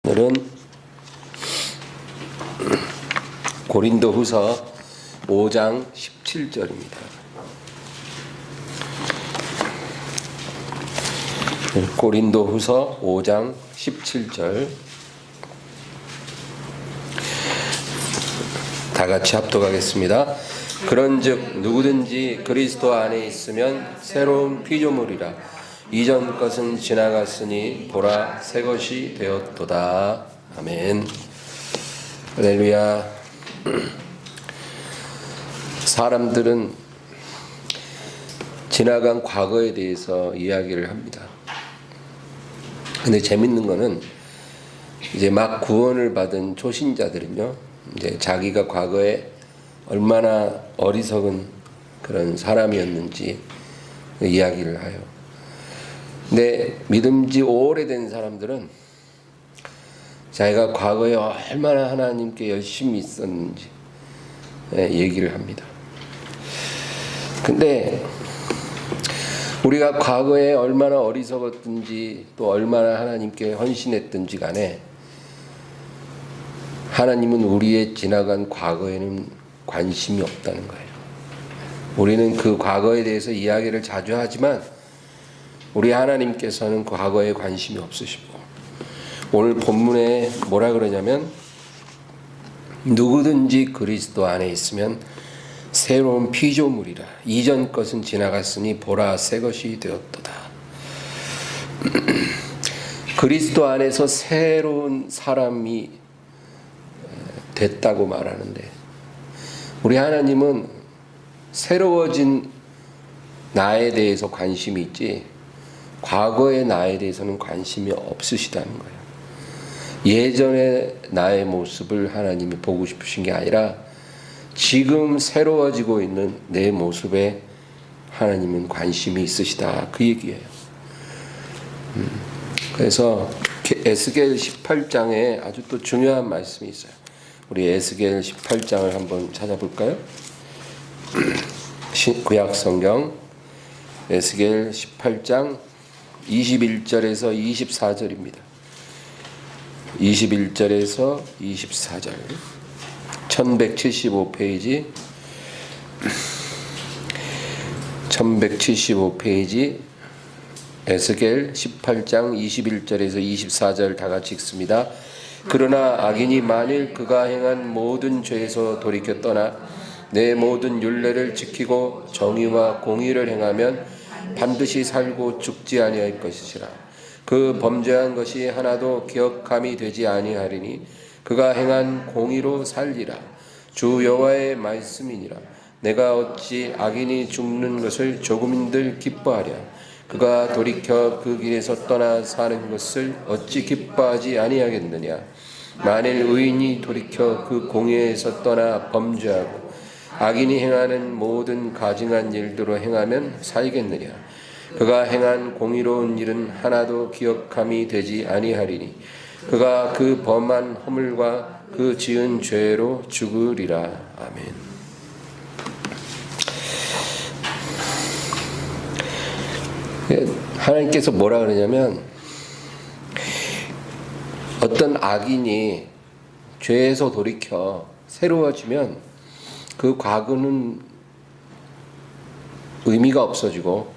오늘은 고린도후서 5장 17절입니다. 고린도후서 5장 17절 다 같이 합독하겠습니다. 그런즉 누구든지 그리스도 안에 있으면 새로운 피조물이라. 이전 것은 지나갔으니 보라 새 것이 되었도다. 아멘. 할렐루야. 사람들은 지나간 과거에 대해서 이야기를 합니다. 근데 재밌는 거는 이제 막 구원을 받은 초신자들은요, 이제 자기가 과거에 얼마나 어리석은 그런 사람이었는지 이야기를 해요. 근데 믿음지 오래된 사람들은 자기가 과거에 얼마나 하나님께 열심히 있었는지 얘기를 합니다. 근데 우리가 과거에 얼마나 어리석었든지 또 얼마나 하나님께 헌신했든지 간에 하나님은 우리의 지나간 과거에는 관심이 없다는 거예요. 우리는 그 과거에 대해서 이야기를 자주 하지만 우리 하나님께서는 과거에 관심이 없으시고, 오늘 본문에 뭐라 그러냐면 누구든지 그리스도 안에 있으면 새로운 피조물이라. 이전 것은 지나갔으니 보라 새 것이 되었도다. 그리스도 안에서 새로운 사람이 됐다고 말하는데, 우리 하나님은 새로워진 나에 대해서 관심이 있지 과거의 나에 대해서는 관심이 없으시다는 거예요. 예전의 나의 모습을 하나님이 보고 싶으신 게 아니라 지금 새로워지고 있는 내 모습에 하나님은 관심이 있으시다, 그 얘기예요. 그래서 에스겔 18장에 아주 또 중요한 말씀이 있어요. 우리 에스겔 18장을 한번 찾아볼까요? 구약 성경 에스겔 18장 21절에서 24절입니다. 21절에서 24절 1175페이지 1175페이지 에스겔 18장 21절에서 24절 다 같이 읽습니다. 그러나 악인이 만일 그가 행한 모든 죄에서 돌이켜 떠나 내 모든 율례를 지키고 정의와 공의를 행하면 반드시 살고 죽지 아니할 것이시라. 그 범죄한 것이 하나도 기억함이 되지 아니하리니 그가 행한 공의로 살리라. 주 여호와의 말씀이니라. 내가 어찌 악인이 죽는 것을 조금인들 기뻐하랴. 그가 돌이켜 그 길에서 떠나 사는 것을 어찌 기뻐하지 아니하겠느냐. 만일 의인이 돌이켜 그 공의에서 떠나 범죄하고 악인이 행하는 모든 가증한 일대로 행하면 살겠느냐. 그가 행한 공의로운 일은 하나도 기억함이 되지 아니하리니 그가 그 범한 허물과 그 지은 죄로 죽으리라. 아멘. 하나님께서 뭐라 그러냐면 어떤 악인이 죄에서 돌이켜 새로워지면 그 과거는 의미가 없어지고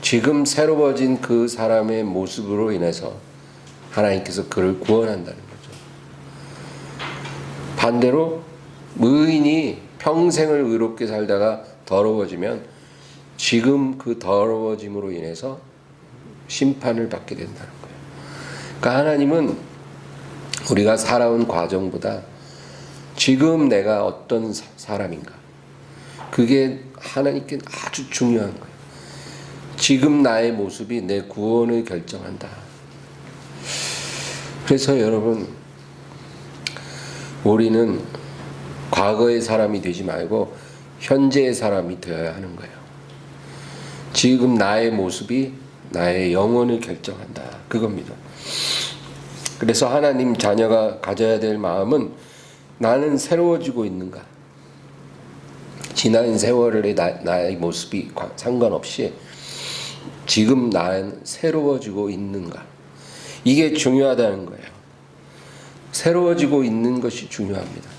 지금 새로워진 그 사람의 모습으로 인해서 하나님께서 그를 구원한다는 거죠. 반대로 의인이 평생을 의롭게 살다가 더러워지면 지금 그 더러워짐으로 인해서 심판을 받게 된다는 거예요. 그러니까 하나님은 우리가 살아온 과정보다 지금 내가 어떤 사람인가, 그게 하나님께 아주 중요한 거예요. 지금 나의 모습이 내 구원을 결정한다. 그래서 여러분, 우리는 과거의 사람이 되지 말고 현재의 사람이 되어야 하는 거예요. 지금 나의 모습이 나의 영혼을 결정한다, 그겁니다. 그래서 하나님 자녀가 가져야 될 마음은 나는 새로워지고 있는가? 지난 세월의 나의 모습이 상관없이 지금 나는 새로워지고 있는가? 이게 중요하다는 거예요. 새로워지고 있는 것이 중요합니다.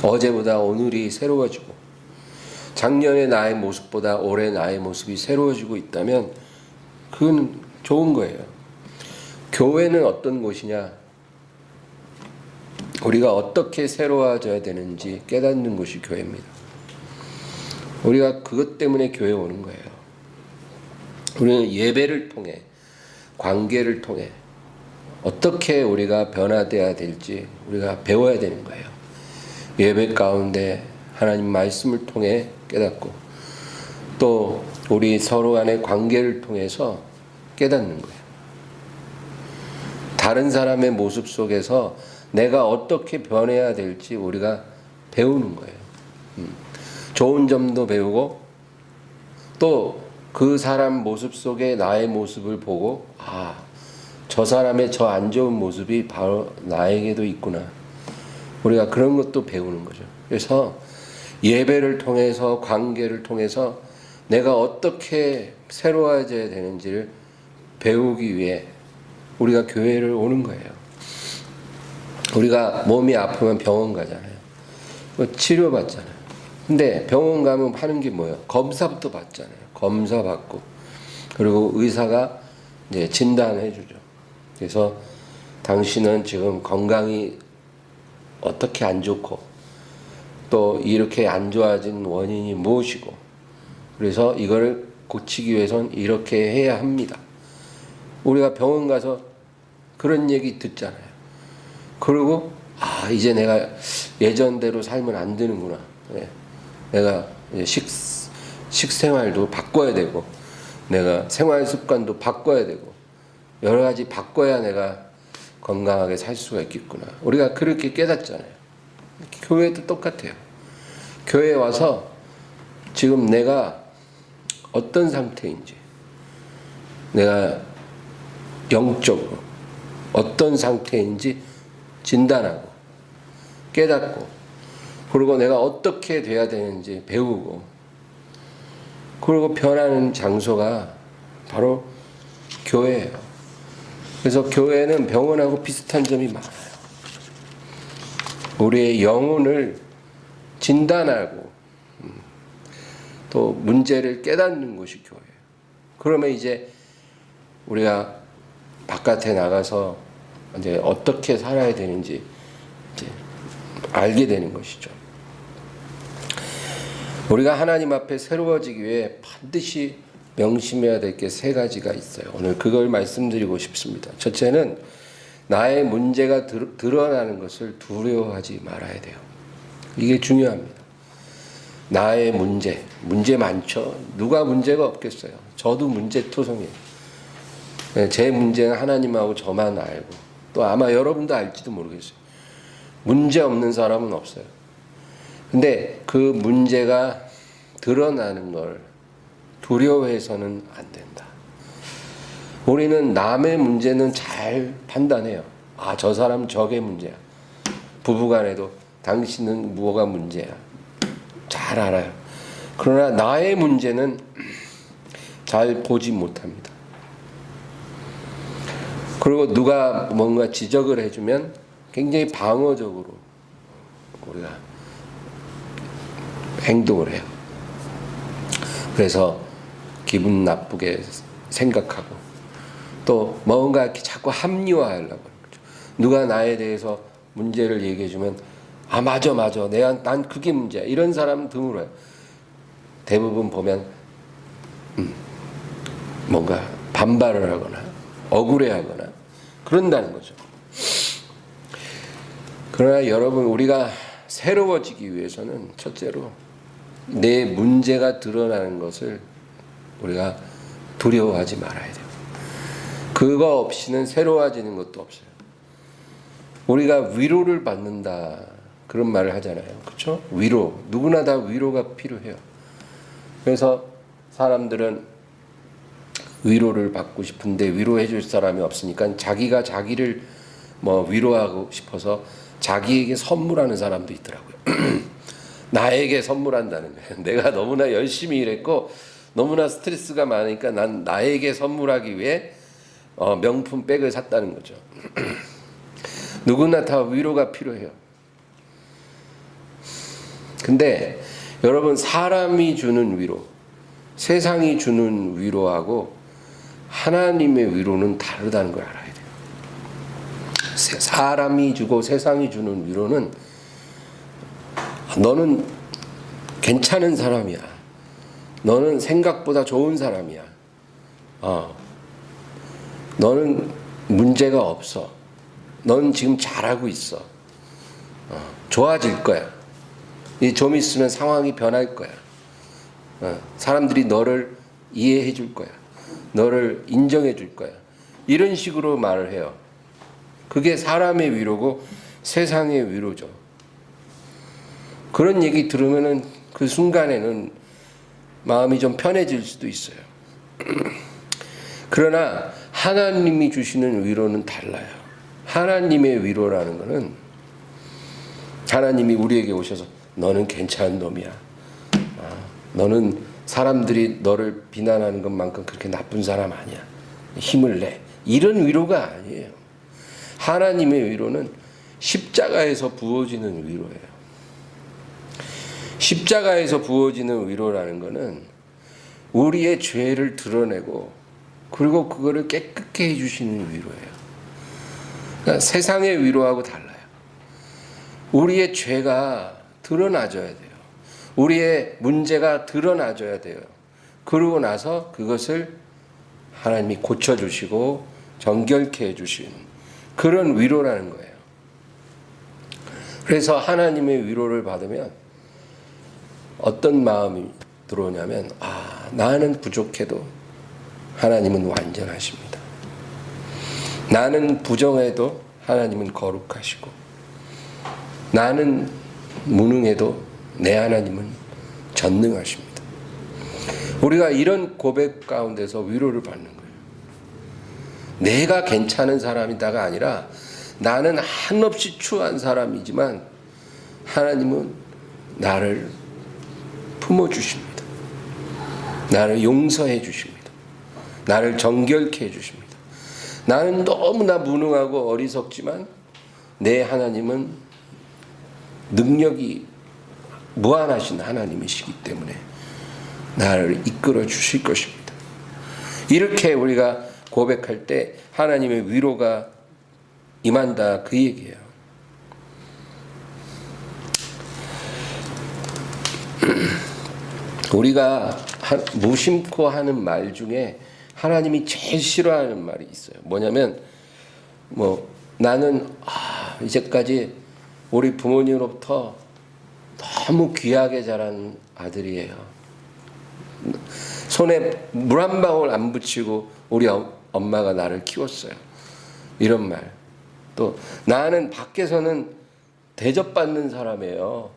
어제보다 오늘이 새로워지고 작년의 나의 모습보다 올해 나의 모습이 새로워지고 있다면 그건 좋은 거예요. 교회는 어떤 곳이냐? 우리가 어떻게 새로워져야 되는지 깨닫는 곳이 교회입니다. 우리가 그것 때문에 교회에 오는 거예요. 우리는 예배를 통해, 관계를 통해 어떻게 우리가 변화되어야 될지 우리가 배워야 되는 거예요. 예배 가운데 하나님 말씀을 통해 깨닫고 또 우리 서로 간의 관계를 통해서 깨닫는 거예요. 다른 사람의 모습 속에서 내가 어떻게 변해야 될지 우리가 배우는 거예요. 좋은 점도 배우고 또 그 사람 모습 속에 나의 모습을 보고 저 사람의 저 안 좋은 모습이 바로 나에게도 있구나. 우리가 그런 것도 배우는 거죠. 그래서 예배를 통해서 관계를 통해서 내가 어떻게 새로워져야 되는지를 배우기 위해 우리가 교회를 오는 거예요. 우리가 몸이 아프면 병원 가잖아요. 치료받잖아요. 근데 병원 가면 하는 게 뭐예요? 검사부터 받잖아요. 검사 받고 그리고 의사가 이제 진단해 주죠. 그래서 당신은 지금 건강이 어떻게 안 좋고 또 이렇게 안 좋아진 원인이 무엇이고 그래서 이거를 고치기 위해선 이렇게 해야 합니다. 우리가 병원 가서 그런 얘기 듣잖아요. 그리고 이제 내가 예전대로 살면 안 되는구나. 내가 식생활도 바꿔야 되고 내가 생활 습관도 바꿔야 되고 여러 가지 바꿔야 내가 건강하게 살 수가 있겠구나. 우리가 그렇게 깨닫잖아요. 교회도 똑같아요. 교회에 와서 지금 내가 어떤 상태인지 내가 영적으로 어떤 상태인지 진단하고 깨닫고 그리고 내가 어떻게 돼야 되는지 배우고 그리고 변하는 장소가 바로 교회예요. 그래서 교회는 병원하고 비슷한 점이 많아요. 우리의 영혼을 진단하고 또 문제를 깨닫는 곳이 교회예요. 그러면 이제 우리가 바깥에 나가서 이제 어떻게 살아야 되는지 이제 알게 되는 것이죠. 우리가 하나님 앞에 새로워지기 위해 반드시 명심해야 될 게 세 가지가 있어요. 오늘 그걸 말씀드리고 싶습니다. 첫째는 나의 문제가 드러나는 것을 두려워하지 말아야 돼요. 이게 중요합니다. 나의 문제 많죠. 누가 문제가 없겠어요. 저도 문제투성이에요. 제 문제는 하나님하고 저만 알고 또 아마 여러분도 알지도 모르겠어요. 문제 없는 사람은 없어요. 근데 그 문제가 드러나는 걸 두려워해서는 안 된다. 우리는 남의 문제는 잘 판단해요. 저 사람 저게 문제야. 부부간에도 당신은 뭐가 문제야. 잘 알아요. 그러나 나의 문제는 잘 보지 못합니다. 그리고 누가 뭔가 지적을 해주면 굉장히 방어적으로 우리가 행동을 해요. 그래서 기분 나쁘게 생각하고 또 뭔가 이렇게 자꾸 합리화하려고 하는 거죠. 누가 나에 대해서 문제를 얘기해주면 맞아 난 그게 문제야. 이런 사람은 드물어요. 대부분 보면 뭔가 반발을 하거나 억울해하거나 그런다는 거죠. 그러나 여러분 우리가 새로워지기 위해서는 첫째로 내 문제가 드러나는 것을 우리가 두려워하지 말아야 돼요. 그거 없이는 새로워지는 것도 없어요. 우리가 위로를 받는다 그런 말을 하잖아요. 그렇죠? 위로. 누구나 다 위로가 필요해요. 그래서 사람들은 위로를 받고 싶은데 위로해 줄 사람이 없으니까 자기가 자기를 위로하고 싶어서 자기에게 선물하는 사람도 있더라고요. 나에게 선물한다는 거예요. 내가 너무나 열심히 일했고 너무나 스트레스가 많으니까 난 나에게 선물하기 위해 명품 백을 샀다는 거죠. 누구나 다 위로가 필요해요. 근데 여러분, 사람이 주는 위로, 세상이 주는 위로하고 하나님의 위로는 다르다는 걸 알아야 돼요. 사람이 주고 세상이 주는 위로는 너는 괜찮은 사람이야. 너는 생각보다 좋은 사람이야. 너는 문제가 없어. 넌 지금 잘하고 있어. 좋아질 거야. 좀 있으면 상황이 변할 거야. 사람들이 너를 이해해 줄 거야. 너를 인정해 줄 거야. 이런 식으로 말을 해요. 그게 사람의 위로고 세상의 위로죠. 그런 얘기 들으면은 그 순간에는 마음이 좀 편해질 수도 있어요. 그러나 하나님이 주시는 위로는 달라요. 하나님의 위로라는 것은 하나님이 우리에게 오셔서 너는 괜찮은 놈이야. 너는 사람들이 너를 비난하는 것만큼 그렇게 나쁜 사람 아니야. 힘을 내. 이런 위로가 아니에요. 하나님의 위로는 십자가에서 부어지는 위로예요. 십자가에서 부어지는 위로라는 것은 우리의 죄를 드러내고 그리고 그거를 깨끗게 해주시는 위로예요. 그러니까 세상의 위로하고 달라요. 우리의 죄가 드러나줘야 돼요. 우리의 문제가 드러나줘야 돼요. 그러고 나서 그것을 하나님이 고쳐주시고 정결케 해주신 그런 위로라는 거예요. 그래서 하나님의 위로를 받으면 어떤 마음이 들어오냐면 나는 부족해도 하나님은 완전하십니다. 나는 부정해도 하나님은 거룩하시고 나는 무능해도 내 하나님은 전능하십니다. 우리가 이런 고백 가운데서 위로를 받는 거예요. 내가 괜찮은 사람이다가 아니라 나는 한없이 추한 사람이지만 하나님은 나를 품어주십니다. 나를 용서해 주십니다. 나를 정결케 해주십니다. 나는 너무나 무능하고 어리석지만 내 하나님은 능력이 무한하신 하나님이시기 때문에 나를 이끌어 주실 것입니다. 이렇게 우리가 고백할 때 하나님의 위로가 임한다, 그 얘기예요. 우리가 무심코 하는 말 중에 하나님이 제일 싫어하는 말이 있어요. 뭐냐면 나는 이제까지 우리 부모님으로부터 너무 귀하게 자란 아들이에요. 손에 물 한 방울 안 붙이고 우리 엄마가 나를 키웠어요. 이런 말. 또 나는 밖에서는 대접받는 사람이에요.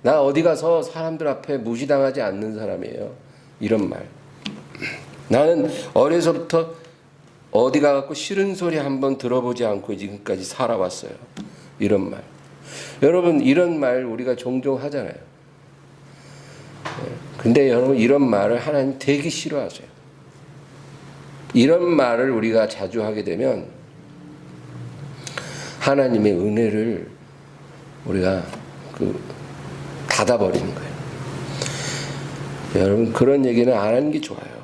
나 어디 가서 사람들 앞에 무시당하지 않는 사람이에요. 이런 말. 나는 어려서부터 어디 가갖고 싫은 소리 한번 들어보지 않고 지금까지 살아왔어요. 이런 말. 여러분, 이런 말 우리가 종종 하잖아요. 근데 여러분, 이런 말을 하나님 되게 싫어하세요. 이런 말을 우리가 자주 하게 되면 하나님의 은혜를 우리가 닫아버리는 거예요. 여러분, 그런 얘기는 안 하는 게 좋아요.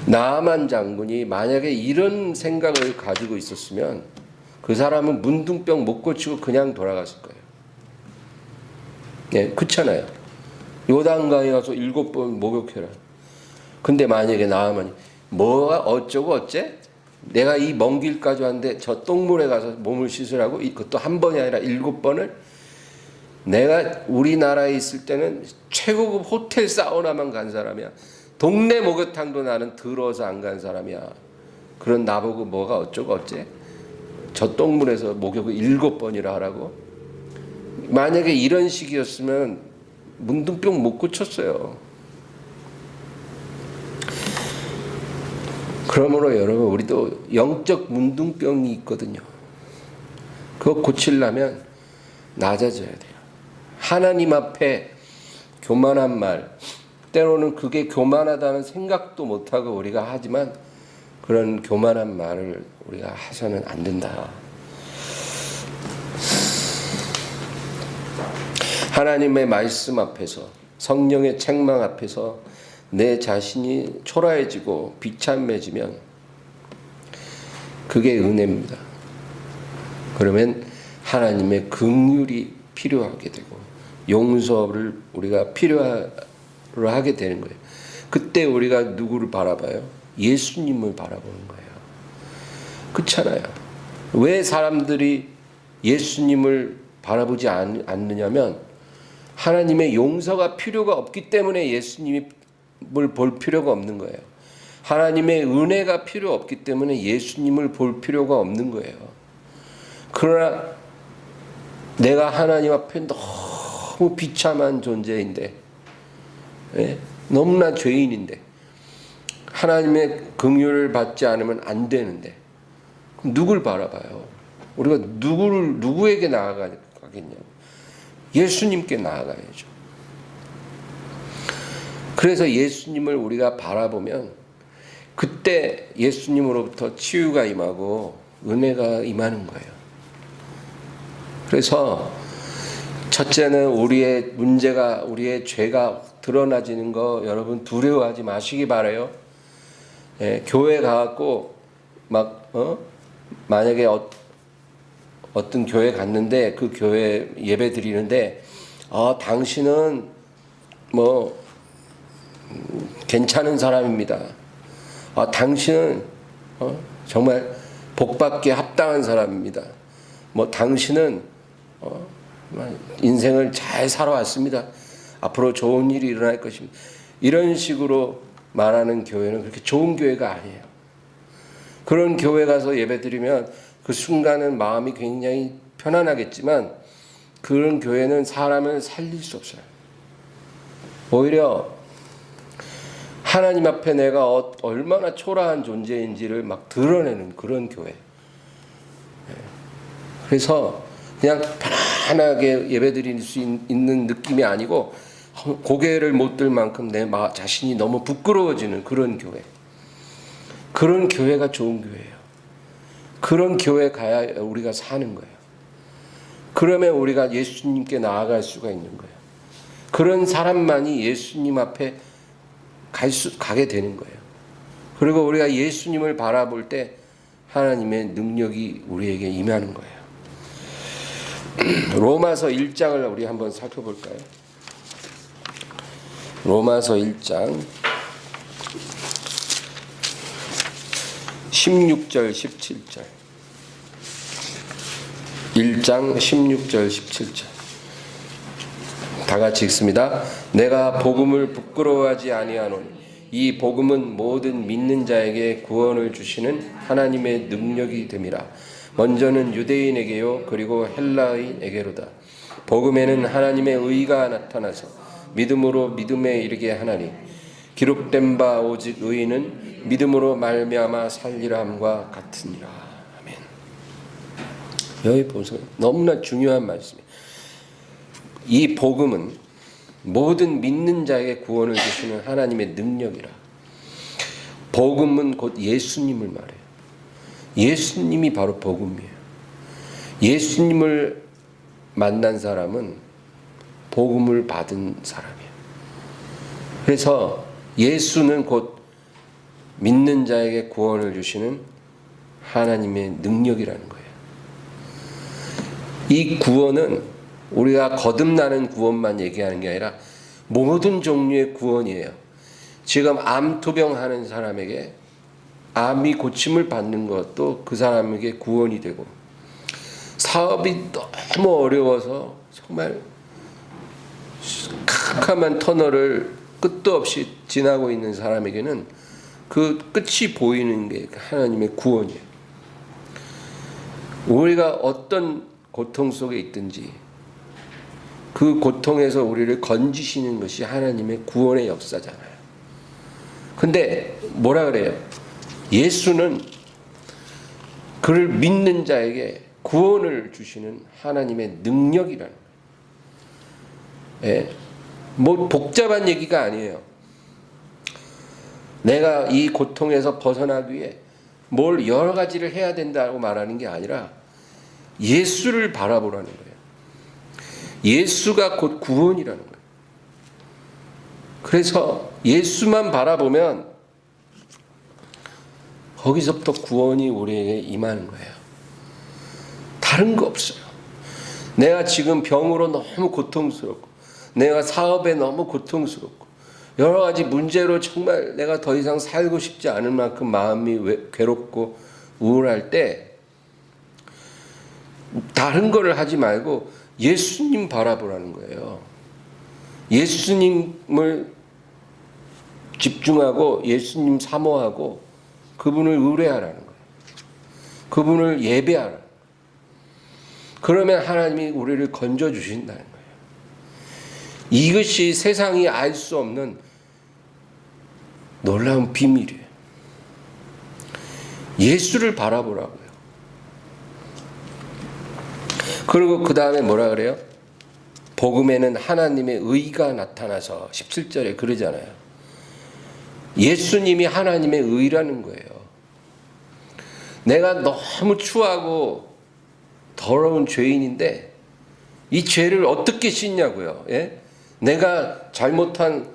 나아만 장군이 만약에 이런 생각을 가지고 있었으면 그 사람은 문둥병 못 고치고 그냥 돌아갔을 거예요. 네, 그렇잖아요. 요단강에 가서 7번 목욕해라. 근데 만약에 나아만이 뭐가 어쩌고 어째? 내가 이 먼 길까지 왔는데 저 똥물에 가서 몸을 씻으라고? 그것도 한 번이 아니라 7번을? 내가 우리나라에 있을 때는 최고급 호텔 사우나만 간 사람이야. 동네 목욕탕도 나는 더러워서 안 간 사람이야. 그런 나보고 뭐가 어쩌고 어째? 저 똥물에서 목욕을 7번이나 하라고? 만약에 이런 식이었으면 문둥병 못 고쳤어요. 그러므로 여러분, 우리도 영적 문둥병이 있거든요. 그거 고치려면 낮아져야 돼요. 하나님 앞에 교만한 말, 때로는 그게 교만하다는 생각도 못하고 우리가 하지만 그런 교만한 말을 우리가 해서는 안 된다. 하나님의 말씀 앞에서, 성령의 책망 앞에서 내 자신이 초라해지고 비참해지면 그게 은혜입니다. 그러면 하나님의 긍휼이 필요하게 되고 용서를 우리가 필요로 하게 되는 거예요. 그때 우리가 누구를 바라봐요? 예수님을 바라보는 거예요. 그렇잖아요. 왜 사람들이 예수님을 바라보지 않느냐면 하나님의 용서가 필요가 없기 때문에 예수님을 볼 필요가 없는 거예요. 하나님의 은혜가 필요 없기 때문에 예수님을 볼 필요가 없는 거예요. 그러나 내가 하나님 앞에 너무 비참한 존재인데, 너무나 죄인인데 하나님의 긍휼을 받지 않으면 안 되는데 누굴 바라봐요? 우리가 누구에게 나아가겠냐고? 예수님께 나아가야죠. 그래서 예수님을 우리가 바라보면 그때 예수님으로부터 치유가 임하고 은혜가 임하는 거예요. 그래서 첫째는 우리의 문제가, 우리의 죄가 드러나지는 거 여러분 두려워하지 마시기 바라요. 교회 가갖고 만약에 어떤 교회 갔는데 그 교회 예배 드리는데 당신은 괜찮은 사람입니다. 당신은 정말 복받기에 합당한 사람입니다. 당신은 인생을 잘 살아왔습니다. 앞으로 좋은 일이 일어날 것입니다. 이런 식으로 말하는 교회는 그렇게 좋은 교회가 아니에요. 그런 교회 가서 예배드리면 그 순간은 마음이 굉장히 편안하겠지만 그런 교회는 사람을 살릴 수 없어요. 오히려 하나님 앞에 내가 얼마나 초라한 존재인지를 막 드러내는 그런 교회. 그래서 그냥 편안하게 예배드릴 수 있는 느낌이 아니고 고개를 못 들 만큼 내 자신이 너무 부끄러워지는 그런 교회. 그런 교회가 좋은 교회예요. 그런 교회 가야 우리가 사는 거예요. 그러면 우리가 예수님께 나아갈 수가 있는 거예요. 그런 사람만이 예수님 앞에 가게 되는 거예요. 그리고 우리가 예수님을 바라볼 때 하나님의 능력이 우리에게 임하는 거예요. 로마서 1장을 우리 한번 살펴볼까요? 로마서 1장 16절 17절 1장 16절 17절 다 같이 읽습니다. 내가 복음을 부끄러워하지 아니하노니 이 복음은 모든 믿는 자에게 구원을 주시는 하나님의 능력이 됨이라. 먼저는 유대인에게요 그리고 헬라인에게로다. 복음에는 하나님의 의가 나타나서 믿음으로 믿음에 이르게 하나니 기록된 바 오직 의인은 믿음으로 말미암아 살리라 함과 같으니라. 아멘. 여기 보세요. 너무나 중요한 말씀이에요. 이 복음은 모든 믿는 자에게 구원을 주시는 하나님의 능력이라. 복음은 곧 예수님을 말해요. 예수님이 바로 복음이에요. 예수님을 만난 사람은 복음을 받은 사람이에요. 그래서 예수는 곧 믿는 자에게 구원을 주시는 하나님의 능력이라는 거예요. 이 구원은 우리가 거듭나는 구원만 얘기하는 게 아니라 모든 종류의 구원이에요. 지금 암투병 하는 사람에게 암이 고침을 받는 것도 그 사람에게 구원이 되고, 사업이 너무 어려워서 정말 캄캄한 터널을 끝도 없이 지나고 있는 사람에게는 그 끝이 보이는 게 하나님의 구원이에요. 우리가 어떤 고통 속에 있든지 그 고통에서 우리를 건지시는 것이 하나님의 구원의 역사잖아요. 근데 뭐라 그래요? 예수는 그를 믿는 자에게 구원을 주시는 하나님의 능력이라는 거예요. 예. 뭐 복잡한 얘기가 아니에요. 내가 이 고통에서 벗어나기 위해 뭘 여러 가지를 해야 된다고 말하는 게 아니라 예수를 바라보라는 거예요. 예수가 곧 구원이라는 거예요. 그래서 예수만 바라보면 거기서부터 구원이 우리에게 임하는 거예요. 다른 거 없어요. 내가 지금 병으로 너무 고통스럽고, 내가 사업에 너무 고통스럽고, 여러 가지 문제로 정말 내가 더 이상 살고 싶지 않을 만큼 마음이 괴롭고 우울할 때 다른 거를 하지 말고 예수님 바라보라는 거예요. 예수님을 집중하고 예수님 사모하고 그분을 의뢰하라는 거예요. 그분을 예배하라는 거예요. 그러면 하나님이 우리를 건져주신다는 거예요. 이것이 세상이 알 수 없는 놀라운 비밀이에요. 예수를 바라보라고요. 그리고 그 다음에 뭐라 그래요? 복음에는 하나님의 의가 나타나서 17절에 그러잖아요. 예수님이 하나님의 의라는 거예요. 내가 너무 추하고 더러운 죄인인데 이 죄를 어떻게 씻냐고요. 예? 내가 잘못한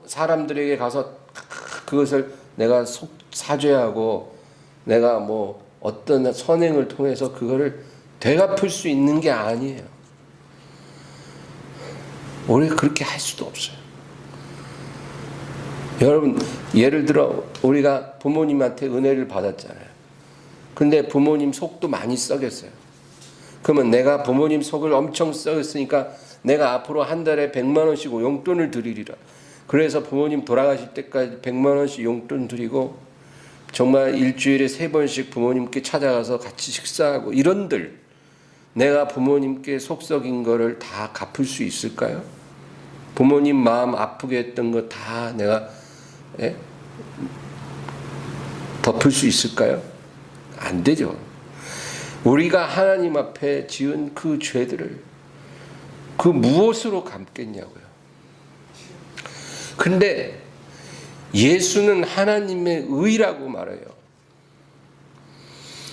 사람들에게 가서 그것을 내가 사죄하고 내가 뭐 어떤 선행을 통해서 그거를 되갚을 수 있는 게 아니에요. 우리가 그렇게 할 수도 없어요. 여러분, 예를 들어 우리가 부모님한테 은혜를 받았잖아요. 근데 부모님 속도 많이 썩였어요. 그러면 내가 부모님 속을 엄청 썩였으니까 내가 앞으로 한 달에 100만 원씩 용돈을 드리리라. 그래서 부모님 돌아가실 때까지 100만 원씩 용돈 드리고 정말 일주일에 3번씩 부모님께 찾아가서 같이 식사하고 이런들 내가 부모님께 속 썩인 거를 다 갚을 수 있을까요? 부모님 마음 아프게 했던 거 다 내가 덮을 수 있을까요? 안 되죠. 우리가 하나님 앞에 지은 그 죄들을 그 무엇으로 갚겠냐고요. 근데 예수는 하나님의 의라고 말해요.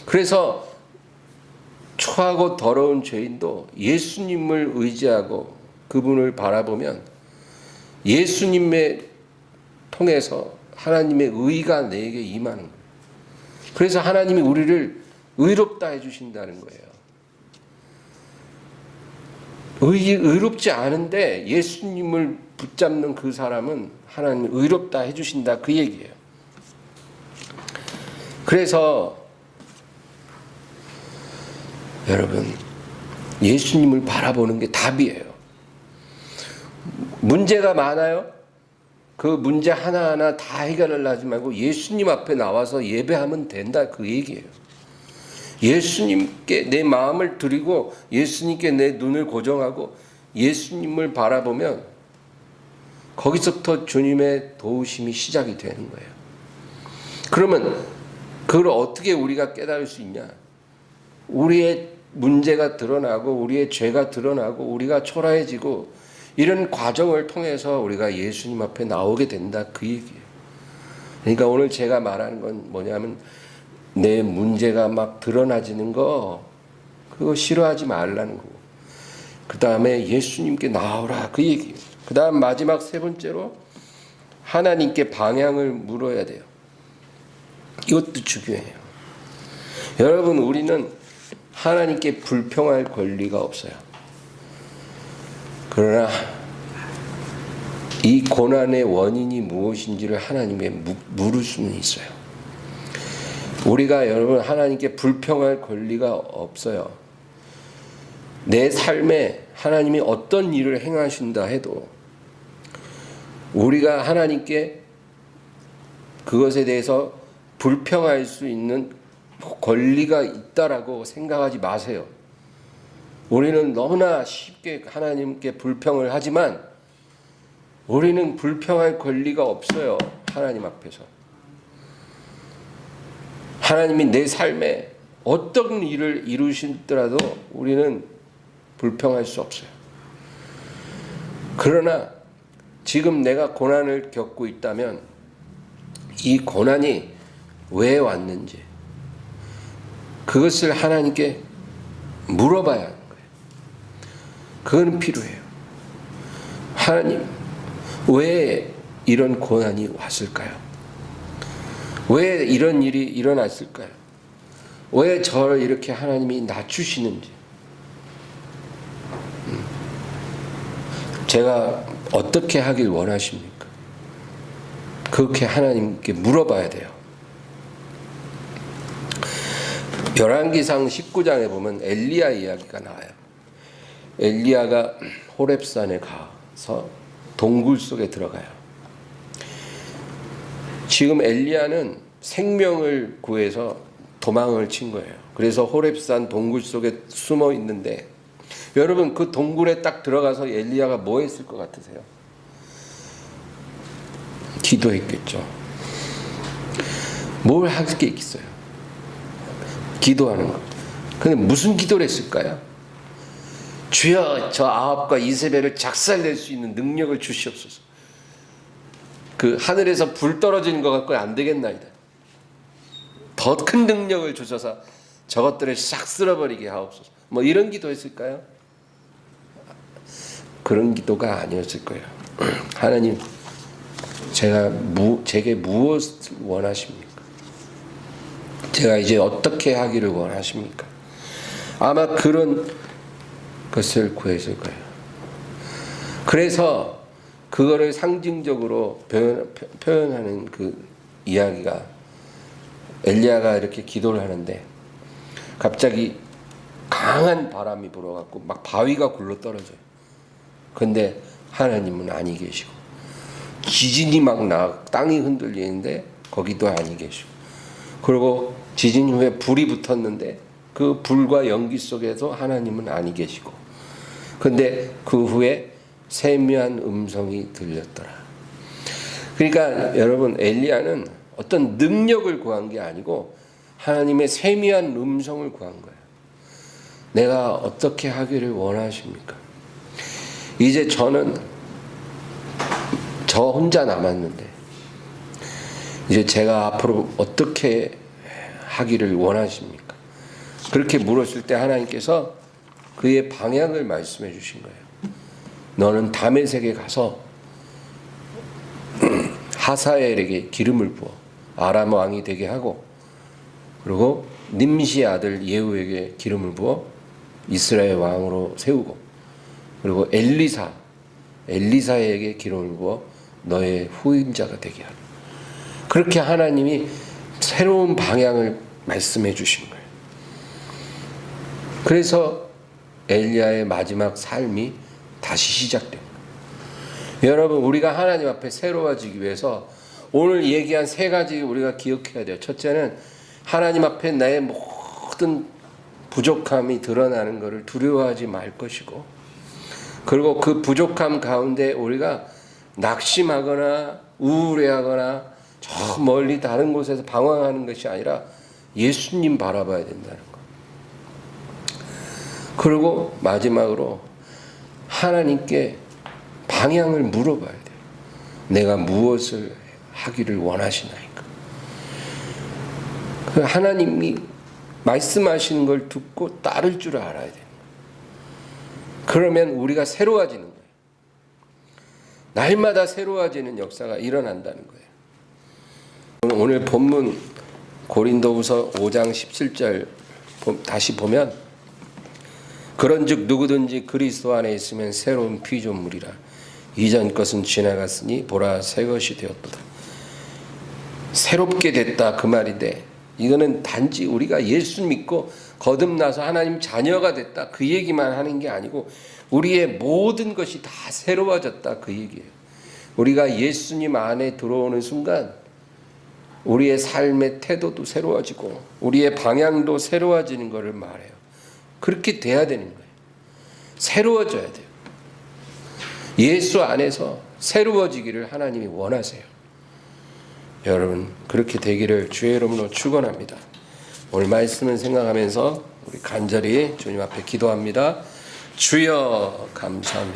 그래서 초하고 더러운 죄인도 예수님을 의지하고 그분을 바라보면 예수님의 통해서 하나님의 의가 내게 임하는 거예요. 그래서 하나님이 우리를 의롭다 해주신다는 거예요. 의롭지 않은데 예수님을 붙잡는 그 사람은 하나님이 의롭다 해주신다 그 얘기예요. 그래서 여러분 예수님을 바라보는 게 답이에요. 문제가 많아요? 그 문제 하나하나 다 해결을 하지 말고 예수님 앞에 나와서 예배하면 된다 그 얘기예요. 예수님께 내 마음을 드리고 예수님께 내 눈을 고정하고 예수님을 바라보면 거기서부터 주님의 도우심이 시작이 되는 거예요. 그러면 그걸 어떻게 우리가 깨달을 수 있냐? 우리의 문제가 드러나고 우리의 죄가 드러나고 우리가 초라해지고 이런 과정을 통해서 우리가 예수님 앞에 나오게 된다 그 얘기예요. 그러니까 오늘 제가 말하는 건 뭐냐면 내 문제가 막 드러나지는 거 그거 싫어하지 말라는 거고 그 다음에 예수님께 나오라 그 얘기예요. 그 다음 마지막 세 번째로 하나님께 방향을 물어야 돼요. 이것도 중요해요. 여러분 우리는 하나님께 불평할 권리가 없어요. 그러나 이 고난의 원인이 무엇인지를 하나님께 물을 수는 있어요. 우리가 여러분 하나님께 불평할 권리가 없어요. 내 삶에 하나님이 어떤 일을 행하신다 해도 우리가 하나님께 그것에 대해서 불평할 수 있는 권리가 있다라고 생각하지 마세요. 우리는 너무나 쉽게 하나님께 불평을 하지만 우리는 불평할 권리가 없어요. 하나님 앞에서. 하나님이 내 삶에 어떤 일을 이루시더라도 우리는 불평할 수 없어요. 그러나 지금 내가 고난을 겪고 있다면 이 고난이 왜 왔는지 그것을 하나님께 물어봐야 하는 거예요. 그거는 필요해요. 하나님, 왜 이런 고난이 왔을까요? 왜 이런 일이 일어났을까요? 왜 저를 이렇게 하나님이 낮추시는지, 제가 어떻게 하길 원하십니까? 그렇게 하나님께 물어봐야 돼요. 열왕기상 19장에 보면 엘리야 이야기가 나와요. 엘리야가 호렙산에 가서 동굴 속에 들어가요. 지금 엘리야는 생명을 구해서 도망을 친 거예요. 그래서 호렙산 동굴 속에 숨어 있는데, 여러분 그 동굴에 딱 들어가서 엘리야가 뭐 했을 것 같으세요? 기도했겠죠. 뭘 할 게 있겠어요? 기도하는 거. 근데 무슨 기도를 했을까요? 주여, 저 아합과 이세벨을 작살낼 수 있는 능력을 주시옵소서. 그 하늘에서 불 떨어지는 것 같고 안 되겠나이다. 더 큰 능력을 주셔서 저것들을 싹 쓸어버리게 하옵소서. 뭐 이런 기도했을까요? 그런 기도가 아니었을 거예요. 하나님, 제게 무엇을 원하십니까? 제가 이제 어떻게 하기를 원하십니까? 아마 그런 것을 구했을 거예요. 그래서 그거를 상징적으로 표현하는 그 이야기가, 엘리야가 이렇게 기도를 하는데 갑자기 강한 바람이 불어갖고 막 바위가 굴러 떨어져요. 근데 하나님은 아니 계시고, 지진이 막 나, 땅이 흔들리는데 거기도 아니 계시고, 그리고 지진 후에 불이 붙었는데 그 불과 연기 속에서 하나님은 아니 계시고, 근데 그 후에 세미한 음성이 들렸더라. 그러니까 여러분, 엘리야는 어떤 능력을 구한 게 아니고 하나님의 세미한 음성을 구한 거예요. 내가 어떻게 하기를 원하십니까? 이제 저는 저 혼자 남았는데 이제 제가 앞으로 어떻게 하기를 원하십니까? 그렇게 물었을 때 하나님께서 그의 방향을 말씀해 주신 거예요. 너는 다메섹에 가서 하사엘에게 기름을 부어 아람 왕이 되게 하고, 그리고 님시 아들 예후에게 기름을 부어 이스라엘 왕으로 세우고, 그리고 엘리사에게 기름을 부어 너의 후임자가 되게 하라. 그렇게 하나님이 새로운 방향을 말씀해 주신 거예요. 그래서 엘리야의 마지막 삶이 다시 시작된 거예요. 여러분, 우리가 하나님 앞에 새로워지기 위해서 오늘 얘기한 세 가지 우리가 기억해야 돼요. 첫째는 하나님 앞에 나의 모든 부족함이 드러나는 것을 두려워하지 말 것이고, 그리고 그 부족함 가운데 우리가 낙심하거나 우울해하거나 저 멀리 다른 곳에서 방황하는 것이 아니라 예수님 바라봐야 된다는 것. 그리고 마지막으로 하나님께 방향을 물어봐야 돼요. 내가 무엇을 하기를 원하시나이까? 하나님이 말씀하시는 걸 듣고 따를 줄 알아야 돼요. 그러면 우리가 새로워지는 거예요. 날마다 새로워지는 역사가 일어난다는 거예요. 오늘 본문 고린도후서 5장 17절 다시 보면, 그런즉 누구든지 그리스도 안에 있으면 새로운 피조물이라. 이전 것은 지나갔으니 보라 새 것이 되었도다. 새롭게 됐다 그 말인데, 이거는 단지 우리가 예수 믿고 거듭나서 하나님 자녀가 됐다 그 얘기만 하는 게 아니고 우리의 모든 것이 다 새로워졌다 그 얘기예요. 우리가 예수님 안에 들어오는 순간 우리의 삶의 태도도 새로워지고 우리의 방향도 새로워지는 것을 말해요. 그렇게 돼야 되는 거예요. 새로워져야 돼요. 예수 안에서 새로워지기를 하나님이 원하세요. 여러분, 그렇게 되기를 주의 이름으로 축원합니다. 오늘 말씀을 생각하면서 우리 간절히 주님 앞에 기도합니다. 주여 감사합니다.